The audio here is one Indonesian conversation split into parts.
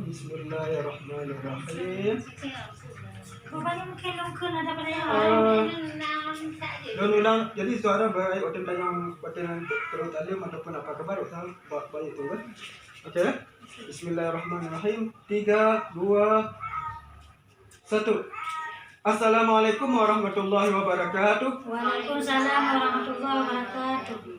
Bismillahirrahmanirrahim. Jadi suara baik waktu yang terlalu alim ataupun apa kabar baik itu kan? Oke. Bismillahirrahmanirrahim. 3, 2, 1. Assalamualaikum warahmatullahi wabarakatuh. Waalaikumsalam warahmatullahi wabarakatuh.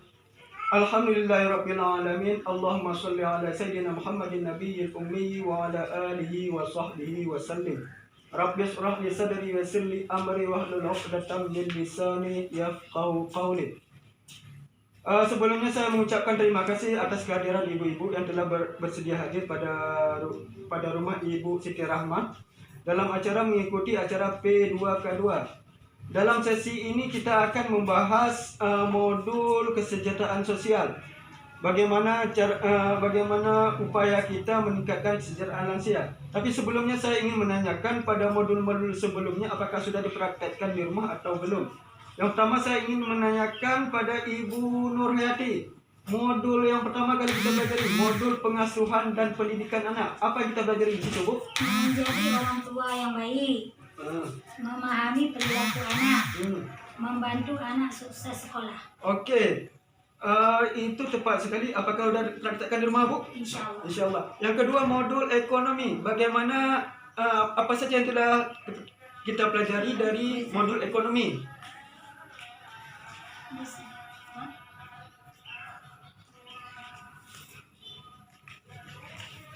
Alhamdulillahirabbil alamin. Allahumma shalli ala sayyidina Muhammadin nabiyil ummi wa ala alihi wa sahbihi wa sallim. Rabbi shrah li sadri wa yassir li amri wahlul 'uqdatam min lisani yafqahu qawli. Sebelumnya saya mengucapkan terima kasih atas kehadiran ibu-ibu yang telah bersedia hadir pada rumah Ibu Siti Rahmah dalam acara mengikuti acara P2K2. Dalam sesi ini kita akan membahas modul kesejahteraan sosial. Bagaimana upaya kita meningkatkan kesejahteraan lansia. Tapi sebelumnya saya ingin menanyakan pada modul-modul sebelumnya apakah sudah dipraktekkan di rumah atau belum. Yang pertama saya ingin menanyakan pada Ibu Nurhayati. Modul yang pertama kali kita pelajari, modul pengasuhan dan pendidikan anak. Apa yang kita pelajari di situ, Bu? Menjadi orang tua yang baik, memahami perilaku anak, membantu anak sukses sekolah. Oke. Itu tepat sekali. Apakah sudah dipraktekkan di rumah, Bu? Insyaallah. Insyaallah. Yang kedua, modul ekonomi. Bagaimana apa saja yang telah kita pelajari dari modul ekonomi?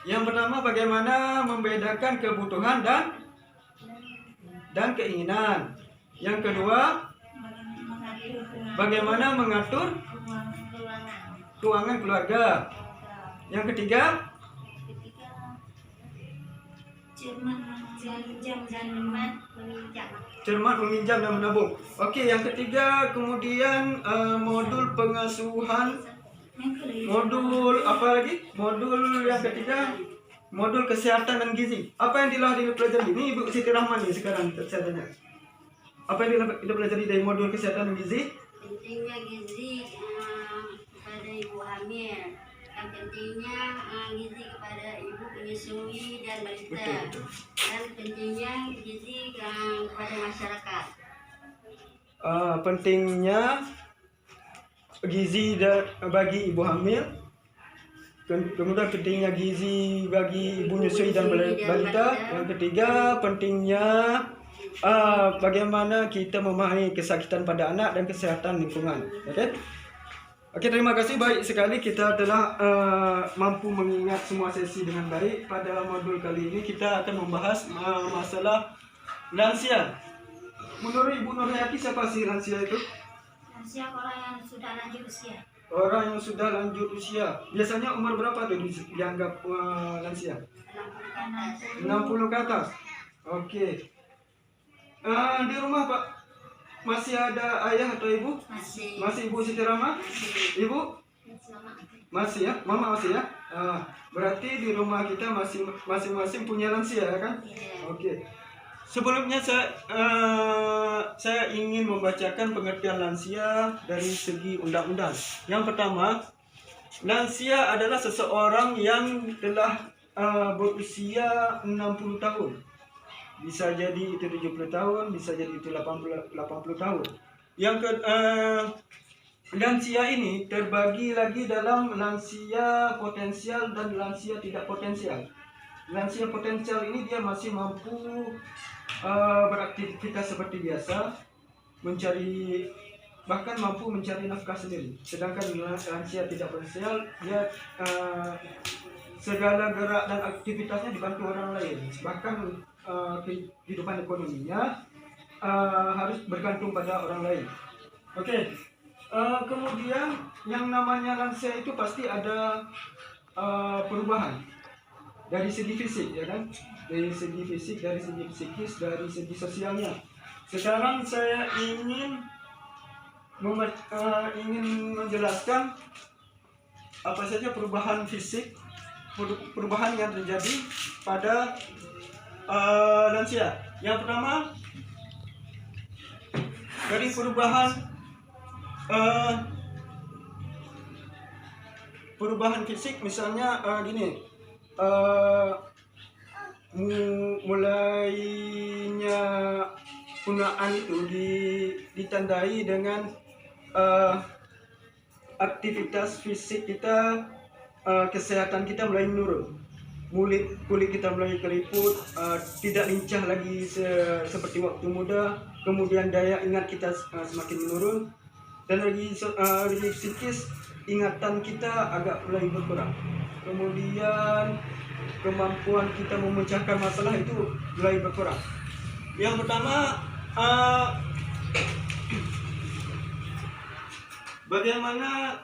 Yang pertama, bagaimana membedakan kebutuhan dan keinginan. Yang kedua, bagaimana mengatur keuangan keluarga. Yang ketiga, cermat meminjam dan menabung. Oke, yang ketiga kemudian modul pengasuhan. Modul apa lagi? Modul yang ketiga, modul kesehatan dan gizi. Apa yang telah dipelajari? Ini Ibu Siti Rahman nih sekarang saya tanya. Apa yang telah dipelajari dari modul kesehatan dan gizi? Pentingnya gizi kepada ibu hamil, dan pentingnya gizi kepada ibu menyusui dan balita, Betul. dan pentingnya gizi kepada masyarakat. Pentingnya gizi bagi ibu hamil, kemudian pentingnya gizi bagi ibu menyusui dan balita. Yang ketiga, pentingnya bagaimana kita memahami kesakitan pada anak dan kesehatan lingkungan. Oke, terima kasih. Baik sekali, kita telah mampu mengingat semua sesi dengan baik. Pada modul kali ini kita akan membahas masalah lansia. Menurut Ibu Nurhayati, siapa sih lansia itu? Lansia orang yang sudah lanjut usia. Orang yang sudah lanjut usia. Biasanya umur berapa tuh dianggap lansia? 60 ke atas. Oke. Di rumah Pak masih ada ayah atau ibu? Masih Ibu Siti Rahmah? Ibu? Masih ya? Mama masih ya? Berarti di rumah kita masing-masing punya lansia ya kan? Oke. Sebelumnya saya ingin membacakan pengertian lansia dari segi undang-undang. Yang pertama, lansia adalah seseorang yang telah berusia 60 tahun. Bisa jadi itu 70 tahun, bisa jadi itu 80 tahun. Lansia ini terbagi lagi dalam lansia potensial dan lansia tidak potensial. Lansia potensial ini dia masih mampu beraktivitas seperti biasa, bahkan mampu mencari nafkah sendiri. Sedangkan lansia tidak potensial, dia segala gerak dan aktivitasnya dibantu orang lain. Bahkan kehidupan ekonominya harus bergantung pada orang lain. Oke. Kemudian yang namanya lansia itu pasti ada perubahan dari segi fisik, ya kan? Dari segi fisik, dari segi psikis, dari segi sosialnya. Sekarang saya ingin menjelaskan apa saja perubahan fisik, perubahan yang terjadi pada lansia. Yang pertama, dari perubahan fisik, misalnya gini, kebersamaan itu ditandai dengan aktivitas fisik kita, kesehatan kita mulai menurun. Kulit kita mulai keriput, tidak lincah lagi seperti waktu muda. Kemudian daya ingat kita semakin menurun, dan lagi psikis ingatan kita agak mulai berkurang. Kemudian kemampuan kita memecahkan masalah itu mulai berkurang. Yang pertama, bagaimana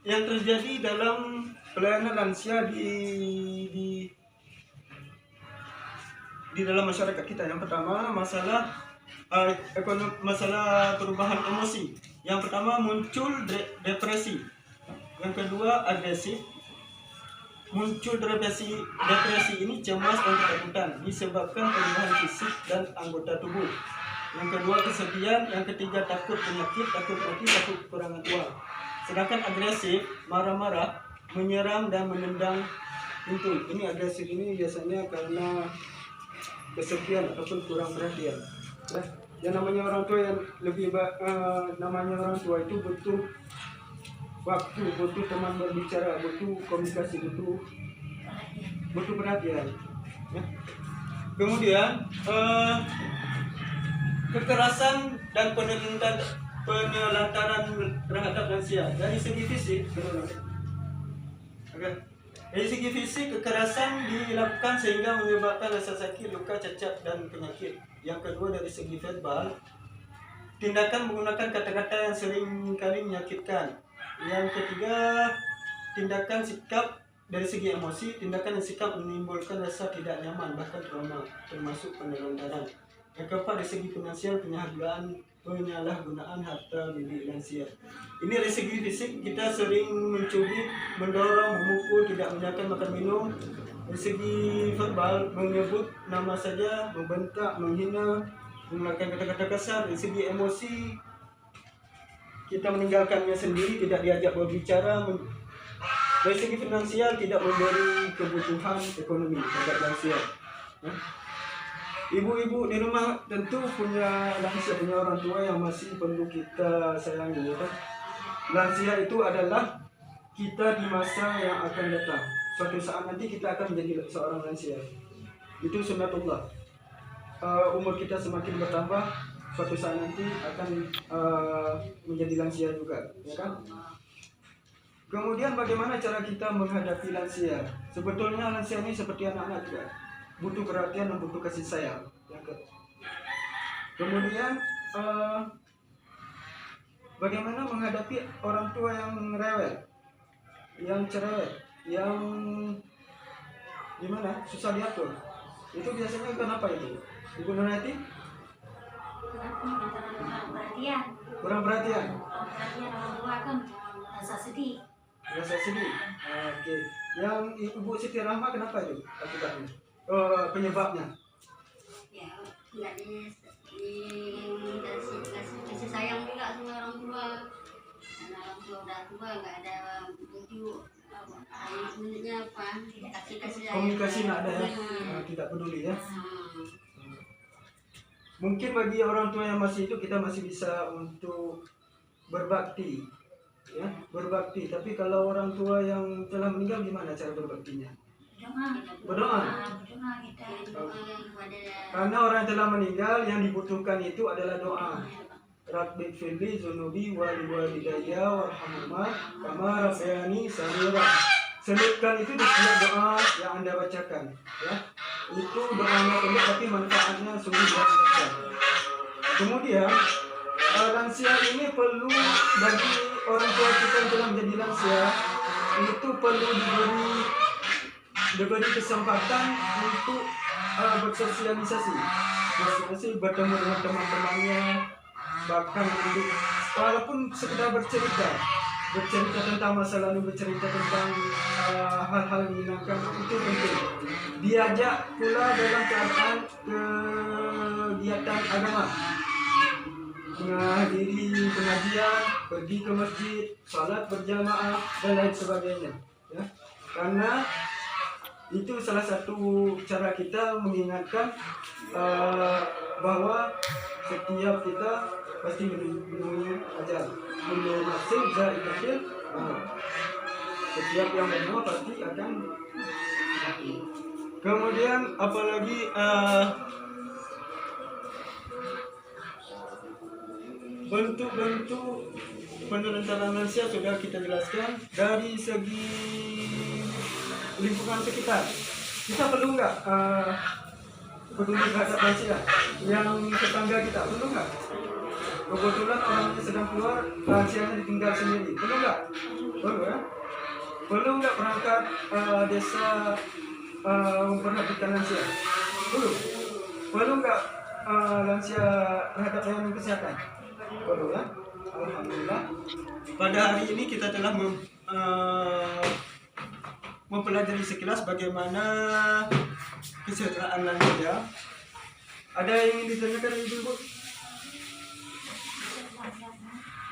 yang terjadi dalam pelayanan lansia di dalam masyarakat kita. Yang pertama, masalah masalah perubahan emosi. Yang pertama, muncul depresi. Yang kedua, agresif. Muncul depresi ini cemas dan ketakutan disebabkan perubahan fisik dan anggota tubuh. Yang kedua, kesedihan. Yang ketiga, takut penyakit, takut mati, takut kekurangan uang. Sedangkan agresif, marah-marah, menyerang dan menendang pintu. Ini agresif ini biasanya karena kesepian ataupun kurang perhatian. Yang namanya orang tua yang namanya orang tua itu butuh waktu, butuh teman berbicara, butuh komunikasi, butuh perhatian. Ya. Kemudian kekerasan dan penelantaran terhadap lansia dari segi fisik. Dari segi fisik, kekerasan dilakukan sehingga menyebabkan rasa sakit, luka, cacat, dan penyakit. Yang kedua, dari segi verbal, tindakan menggunakan kata-kata yang sering kali menyakitkan. Yang ketiga, tindakan sikap dari segi emosi, tindakan dan sikap menimbulkan rasa tidak nyaman, bahkan trauma, termasuk penelantaran. Yang keempat, dari segi finansial, penyalahgunaan harta milik lansia. Ini dari segi fisik, kita sering mencubit, mendorong, memukul, tidak menyediakan makan minum. Dari segi verbal, menyebut nama saja, membentak, menghina, menggunakan kata-kata kasar. Dari segi emosi, kita meninggalkannya sendiri, tidak diajak berbicara. Dari segi finansial, tidak memberi kebutuhan ekonomi terhadap lansia. Ibu-ibu di rumah tentu punya lansia, punya orang tua yang masih perlu kita sayangi. Ya kan? Lansia itu adalah kita di masa yang akan datang. Suatu saat nanti kita akan menjadi seorang lansia. Itu sunnatullah. Umur kita semakin bertambah, suatu saat nanti akan menjadi lansia juga, ya kan? Kemudian bagaimana cara kita menghadapi lansia? Sebetulnya lansia ini seperti anak-anak juga, butuh perhatian dan butuh kasih sayang. Kemudian bagaimana menghadapi orang tua yang rewel, yang cerewet, yang gimana susah diatur? Itu biasanya kenapa itu? Ibu Nurhati? Kurang perhatian. Orang tua kan rasa sedih. Oke. Yang Ibu Siti Rahma kenapa itu akibatnya? Penyebabnya? Ya, nggak dikasih sayang juga sama orang tua. Karena orang tua udah tua, nggak ada bujuk. Maksudnya apa? Kasih sayang. Komunikasi nggak ada ya? Tidak peduli ya? Mungkin bagi orang tua yang masih itu, kita masih bisa untuk berbakti, ya, berbakti. Tapi kalau orang tua yang telah meninggal, gimana cara berbaktinya? Berdoa. Karena orang yang telah meninggal, yang dibutuhkan itu adalah doa. Rabbi firli zunubi walidayya warhamhuma kama rabbayani shaghira. Selipkan itu di setiap doa yang Anda bacakan, ya. Itu doanya pendek tapi manfaatnya sungguh luar biasa. Kemudian lansia ini perlu, bagi orang tua kita yang telah menjadi lansia, itu perlu diberi kesempatan untuk bersosialisasi, bertemu dengan teman-temannya, bahkan untuk walaupun sekedar bercerita tentang masa lalu, bercerita tentang hal-hal yang menyenangkan, itu penting. Diajak pula dalam keadaan kegiatan agama, menghadiri pengajian, pergi ke masjid, salat berjamaah dan lain sebagainya, ya. Karena Itu salah satu cara kita mengingatkan bahwa setiap kita pasti menemui ajal. Kullu nafsin za'iqatul maut. Setiap yang bernyawa pasti akan mati. Kemudian apalagi bentuk-bentuk penelantaran lansia sudah kita jelaskan. Dari segi lingkungan sekitar, kita perlu nggak peduli terhadap lansia? Yang tetangga kita perlu nggak? Kebetulan orangnya sedang keluar, lansianya ditinggal sendiri, perlu nggak? Perlu ya? Perlu nggak perangkat desa memperhatikan lansia? Perlu. Perlu nggak lansia terhadap layanan kesehatan? Perlu ya? Alhamdulillah. Pada hari ini kita telah mempelajari sekilas bagaimana kesejahteraan lansia. Ada yang ingin ditanyakan ibu-ibu?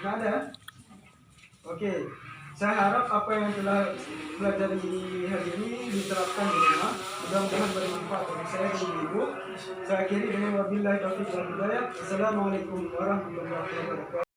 Nggak ada? Oke. Saya harap apa yang telah pelajari hari ini diterapkan di rumah. Mudah-mudahan bermanfaat bagi saya dan ibu. Saya akhiri dengan wabillahi taufiq wal hidayah. Assalamualaikum warahmatullahi wabarakatuh.